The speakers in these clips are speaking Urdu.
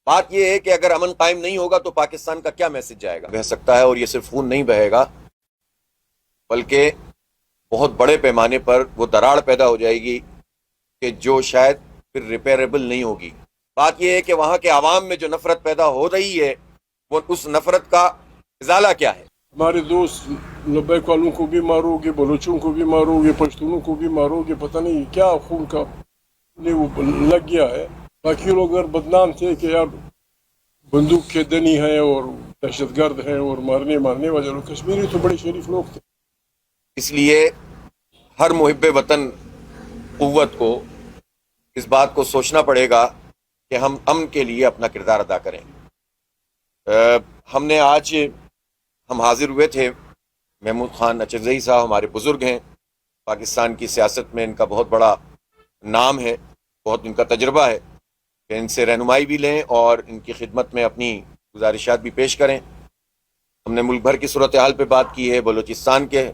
بات یہ ہے کہ اگر امن قائم نہیں ہوگا تو پاکستان کا کیا میسج جائے گا؟ بہ سکتا ہے، اور یہ صرف خون نہیں بہے گا بلکہ بہت بڑے پیمانے پر وہ دراڑ پیدا ہو جائے گی کہ جو شاید پھر ریپیریبل نہیں ہوگی۔ بات یہ ہے کہ وہاں کے عوام میں جو نفرت پیدا ہو رہی ہے وہ اس نفرت کا ازالہ کیا ہے؟ ہمارے دوست لبیک والوں کو بھی مارو گے، بلوچوں کو بھی مارو گے، پشتونوں کو بھی مارو گے، پتہ نہیں کیا خون کا وہ لگ گیا ہے۔ باقی لوگ اگر بدنام تھے کہ یار بندوق کے دنی ہیں اور دہشت گرد ہیں اور مارنے والے لوگ، کشمیری تو بڑے شریف لوگ تھے۔ اس لیے ہر محب وطن قوت کو اس بات کو سوچنا پڑے گا کہ ہم امن کے لیے اپنا کردار ادا کریں۔ ہم نے آج ہم حاضر ہوئے تھے، محمود خان اچرزئی صاحب ہمارے بزرگ ہیں، پاکستان کی سیاست میں ان کا بہت بڑا نام ہے، بہت ان کا تجربہ ہے کہ ان سے رہنمائی بھی لیں اور ان کی خدمت میں اپنی گزارشات بھی پیش کریں۔ ہم نے ملک بھر کی صورتحال پہ بات کی ہے، بلوچستان کے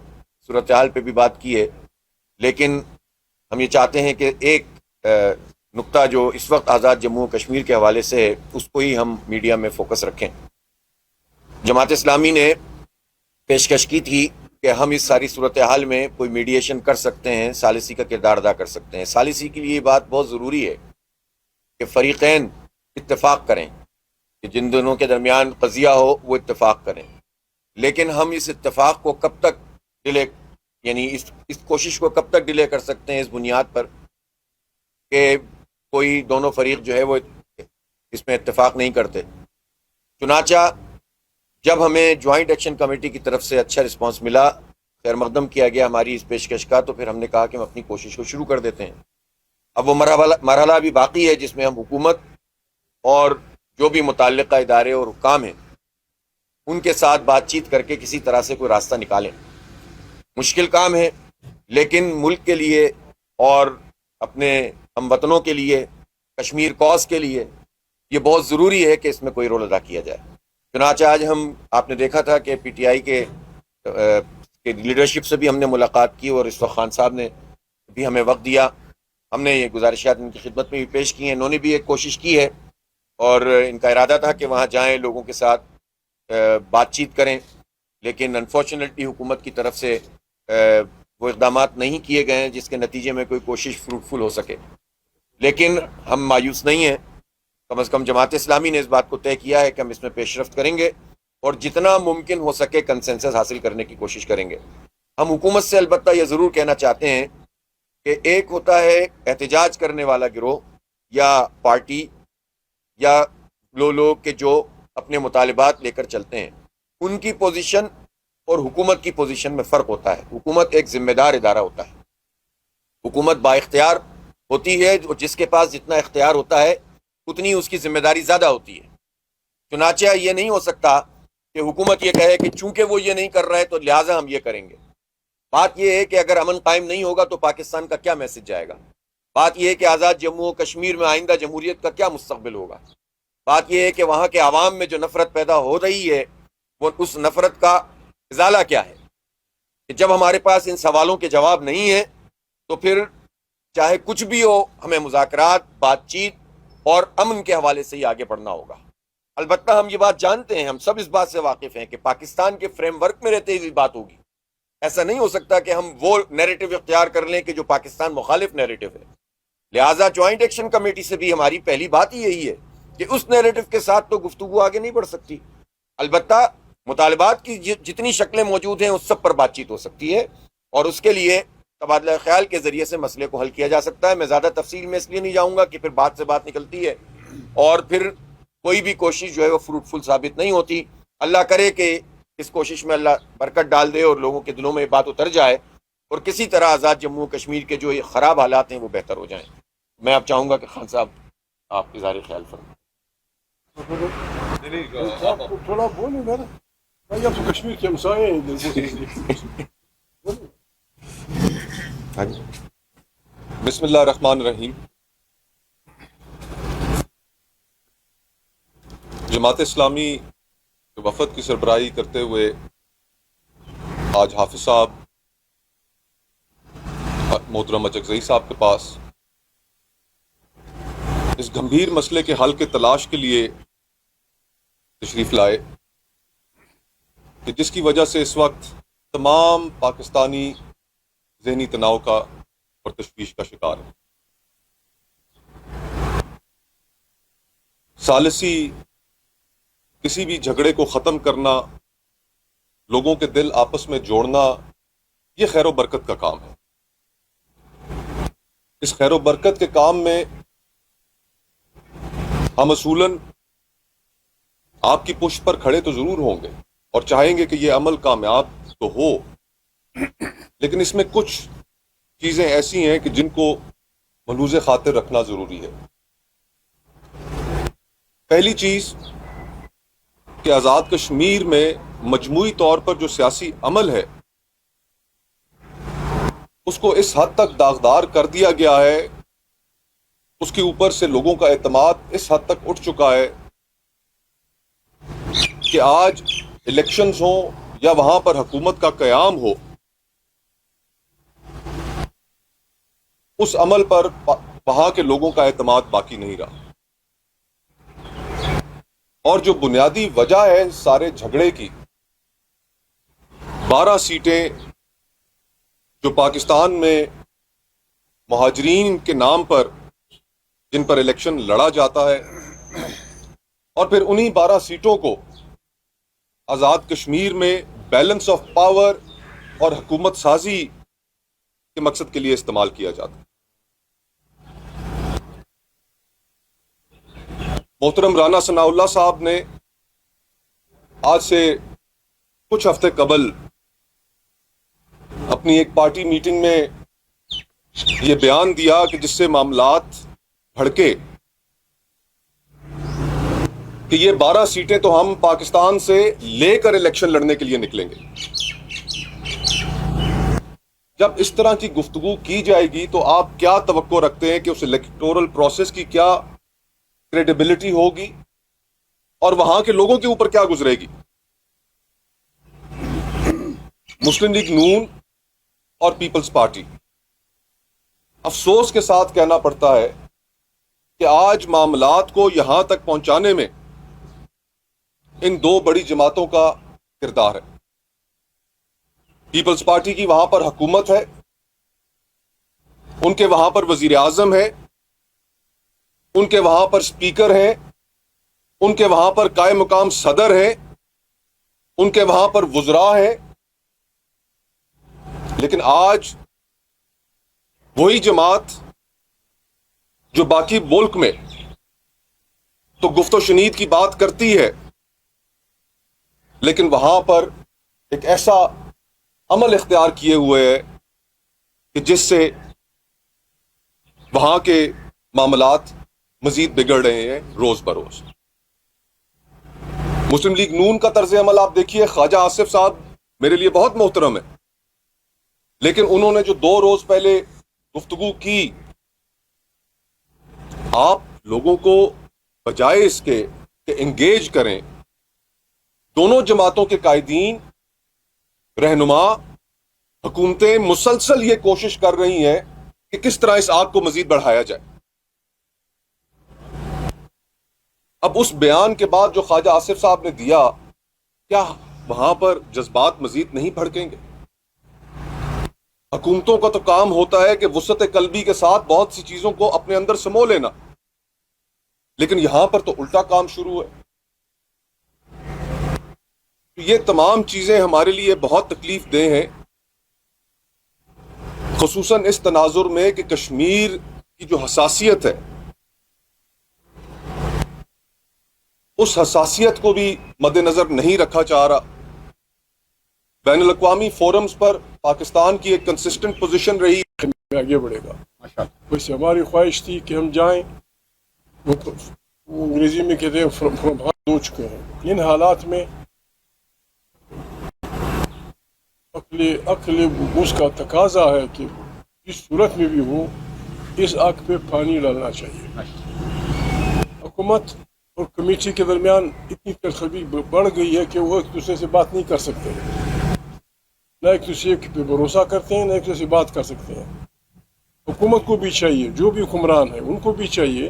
صورتحال پہ بھی بات کی ہے، لیکن ہم یہ چاہتے ہیں کہ ایک نقطہ جو اس وقت آزاد جموں و کشمیر کے حوالے سے ہے اس کو ہی ہم میڈیا میں فوکس رکھیں۔ جماعت اسلامی نے پیشکش کی تھی کہ ہم اس ساری صورتحال میں کوئی میڈیشن کر سکتے ہیں، ثالثی کا کردار ادا کر سکتے ہیں۔ ثالثی کے لیے یہ بات بہت ضروری ہے کہ فریقین اتفاق کریں، کہ جن دونوں کے درمیان قضیہ ہو وہ اتفاق کریں، لیکن ہم اس اتفاق کو کب تک ڈیلے، یعنی اس کوشش کو کب تک ڈیلے کر سکتے ہیں اس بنیاد پر کہ کوئی دونوں فریق جو ہے وہ اس میں اتفاق نہیں کرتے۔ چنانچہ جب ہمیں جوائنٹ ایکشن کمیٹی کی طرف سے اچھا رسپانس ملا، خیر مقدم کیا گیا ہماری اس پیشکش کا، تو پھر ہم نے کہا کہ ہم اپنی کوشش کو شروع کر دیتے ہیں۔ اب وہ مرحلہ ابھی باقی ہے جس میں ہم حکومت اور جو بھی متعلقہ ادارے اور حکام ہیں ان کے ساتھ بات چیت کر کے کسی طرح سے کوئی راستہ نکالیں۔ مشکل کام ہے، لیکن ملک کے لیے اور اپنے ہم وطنوں کے لیے، کشمیر کوز کے لیے یہ بہت ضروری ہے کہ اس میں کوئی رول ادا کیا جائے۔ چنانچہ آج آپ نے دیکھا تھا کہ پی ٹی آئی کے لیڈرشپ سے بھی ہم نے ملاقات کی اور اس وقت خان صاحب نے بھی ہمیں وقت دیا، ہم نے یہ گزارشات ان کی خدمت میں بھی پیش کی ہیں، انہوں نے بھی ایک کوشش کی ہے اور ان کا ارادہ تھا کہ وہاں جائیں، لوگوں کے ساتھ بات چیت کریں، لیکن انفارچونیٹلی حکومت کی طرف سے وہ اقدامات نہیں کیے گئے ہیں جس کے نتیجے میں کوئی کوشش فروٹفل ہو سکے۔ لیکن ہم مایوس نہیں ہیں، کم از کم جماعت اسلامی نے اس بات کو طے کیا ہے کہ ہم اس میں پیش رفت کریں گے اور جتنا ممکن ہو سکے کنسنسس حاصل کرنے کی کوشش کریں گے۔ ہم حکومت سے البتہ یہ ضرور کہنا چاہتے ہیں کہ ایک ہوتا ہے احتجاج کرنے والا گروہ یا پارٹی یا لوگ کہ جو اپنے مطالبات لے کر چلتے ہیں، ان کی پوزیشن اور حکومت کی پوزیشن میں فرق ہوتا ہے۔ حکومت ایک ذمہ دار ادارہ ہوتا ہے، حکومت با اختیار ہوتی ہے، جس کے پاس جتنا اختیار ہوتا ہے اتنی اس کی ذمہ داری زیادہ ہوتی ہے۔ چنانچہ یہ نہیں ہو سکتا کہ حکومت یہ کہے کہ چونکہ وہ یہ نہیں کر رہا ہے تو لہٰذا ہم یہ کریں گے۔ بات یہ ہے کہ اگر امن قائم نہیں ہوگا تو پاکستان کا کیا میسج جائے گا؟ بات یہ ہے کہ آزاد جموں و کشمیر میں آئندہ جمہوریت کا کیا مستقبل ہوگا؟ بات یہ ہے کہ وہاں کے عوام میں جو نفرت پیدا ہو رہی ہے وہ اس نفرت کا ازالہ کیا ہے؟ کہ جب ہمارے پاس ان سوالوں کے جواب نہیں ہیں تو پھر چاہے کچھ بھی ہو ہمیں مذاکرات، بات چیت اور امن کے حوالے سے ہی آگے بڑھنا ہوگا۔ البتہ ہم یہ بات جانتے ہیں، ہم سب اس بات سے واقف ہیں کہ پاکستان کے فریم ورک میں رہتے ہوئی بات ہوگی۔ ایسا نہیں ہو سکتا کہ ہم وہ نیریٹو اختیار کر لیں کہ جو پاکستان مخالف نیریٹو ہے۔ لہٰذا جوائنٹ ایکشن کمیٹی سے بھی ہماری پہلی بات ہی یہی ہے کہ اس نیریٹو کے ساتھ تو گفتگو آگے نہیں بڑھ سکتی۔ البتہ مطالبات کی جتنی شکلیں موجود ہیں اس سب پر بات چیت ہو سکتی ہے اور اس کے لیے تبادلہ خیال کے ذریعے سے مسئلے کو حل کیا جا سکتا ہے۔ میں زیادہ تفصیل میں اس لیے نہیں جاؤں گا کہ پھر بات سے بات نکلتی ہے اور پھر کوئی بھی کوشش جو ہے وہ فروٹفل ثابت نہیں ہوتی۔ اللہ کرے کہ اس کوشش میں اللہ برکت ڈال دے اور لوگوں کے دلوں میں یہ بات اتر جائے اور کسی طرح آزاد جموں کشمیر کے جو یہ خراب حالات ہیں وہ بہتر ہو جائیں۔ میں اب چاہوں گا کہ خان صاحب آپ اظہار خیال فرمائیں۔ تھوڑا بولیں نا بھائی، آپ تو کشمیر کے ہمسائے ہیں۔ بسم اللہ الرحمن الرحیم۔ جماعت اسلامی کے وفد کی سربراہی کرتے ہوئے آج حافظ صاحب محترم اچرزئی صاحب کے پاس اس گمبھیر مسئلے کے حل کے تلاش کے لیے تشریف لائے کہ جس کی وجہ سے اس وقت تمام پاکستانی ذہنی تناؤ کا اور تشویش کا شکار ہے۔ ثالثی، کسی بھی جھگڑے کو ختم کرنا، لوگوں کے دل آپس میں جوڑنا، یہ خیر و برکت کا کام ہے۔ اس خیر و برکت کے کام میں ہم اصولاً آپ کی پشت پر کھڑے تو ضرور ہوں گے اور چاہیں گے کہ یہ عمل کامیاب تو ہو، لیکن اس میں کچھ چیزیں ایسی ہیں کہ جن کو ملحوظ خاطر رکھنا ضروری ہے۔ پہلی چیز کہ آزاد کشمیر میں مجموعی طور پر جو سیاسی عمل ہے اس کو اس حد تک داغدار کر دیا گیا ہے، اس کے اوپر سے لوگوں کا اعتماد اس حد تک اٹھ چکا ہے کہ آج الیکشنز ہوں یا وہاں پر حکومت کا قیام ہو، اس عمل پر وہاں کے لوگوں کا اعتماد باقی نہیں رہا۔ اور جو بنیادی وجہ ہے اس سارے جھگڑے کی، 12 سیٹیں جو پاکستان میں مہاجرین کے نام پر جن پر الیکشن لڑا جاتا ہے، اور پھر انہی 12 سیٹوں کو آزاد کشمیر میں بیلنس آف پاور اور حکومت سازی کے مقصد کے لیے استعمال کیا جاتا ہے۔ محترم رانا ثناء اللہ صاحب نے آج سے کچھ ہفتے قبل اپنی ایک پارٹی میٹنگ میں یہ بیان دیا کہ جس سے معاملات بھڑکے کہ یہ 12 سیٹیں تو ہم پاکستان سے لے کر الیکشن لڑنے کے لیے نکلیں گے۔ جب اس طرح کی گفتگو کی جائے گی تو آپ کیا توقع رکھتے ہیں کہ اس الیکٹورل پروسیس کی کیا کریڈیبلٹی ہوگی اور وہاں کے لوگوں کے اوپر کیا گزرے گی؟ مسلم لیگ نون اور پیپلز پارٹی، افسوس کے ساتھ کہنا پڑتا ہے کہ آج معاملات کو یہاں تک پہنچانے میں ان دو بڑی جماعتوں کا کردار ہے۔ پیپلز پارٹی کی وہاں پر حکومت ہے، ان کے وہاں پر وزیر اعظم ہے، ان کے وہاں پر اسپیکر ہیں، ان کے وہاں پر قائم مقام صدر ہیں، ان کے وہاں پر وزراء ہیں، لیکن آج وہی جماعت جو باقی ملک میں تو گفت و شنید کی بات کرتی ہے، لیکن وہاں پر ایک ایسا عمل اختیار کیے ہوئے ہے کہ جس سے وہاں کے معاملات مزید بگڑ رہے ہیں روز بروز۔ مسلم لیگ نون کا طرز عمل آپ دیکھیے، خواجہ آصف صاحب میرے لیے بہت محترم ہے، لیکن انہوں نے جو 2 روز پہلے گفتگو کی، آپ لوگوں کو بجائے اس کے کہ انگیج کریں، دونوں جماعتوں کے قائدین، رہنما، حکومتیں مسلسل یہ کوشش کر رہی ہیں کہ کس طرح اس آگ کو مزید بڑھایا جائے۔ اب اس بیان کے بعد جو خواجہ آصف صاحب نے دیا، کیا وہاں پر جذبات مزید نہیں بھڑکیں گے؟ حکومتوں کا تو کام ہوتا ہے کہ وسعت قلبی کے ساتھ بہت سی چیزوں کو اپنے اندر سمو لینا، لیکن یہاں پر تو الٹا کام شروع ہے۔ یہ تمام چیزیں ہمارے لیے بہت تکلیف دہ ہیں، خصوصاً اس تناظر میں کہ کشمیر کی جو حساسیت ہے، اس حساسیت کو بھی مد نظر نہیں رکھا جا رہا۔ بین الاقوامی فورمز پر پاکستان کی ایک کنسسٹنٹ پوزیشن رہی، آگے بڑھے گا۔ ویسے ہماری خواہش تھی کہ ہم جائیں، وہ انگریزی میں کہتے ہیں فرام ہو چکے ہیں۔ ان حالات میں عقل اس کا تقاضا ہے کہ جس صورت میں بھی ہو اس آگ پہ پانی ڈالنا چاہیے۔ حکومت اور کمیٹی کے درمیان اتنی تلخبی بڑھ گئی ہے کہ وہ ایک دوسرے سے بات نہیں کر سکتے، نہ ایک دوسرے پہ بھروسہ کرتے ہیں، نہ ایک دوسرے سے بات کر سکتے ہیں۔ حکومت کو بھی چاہیے، جو بھی حکمران ہیں ان کو بھی چاہیے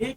1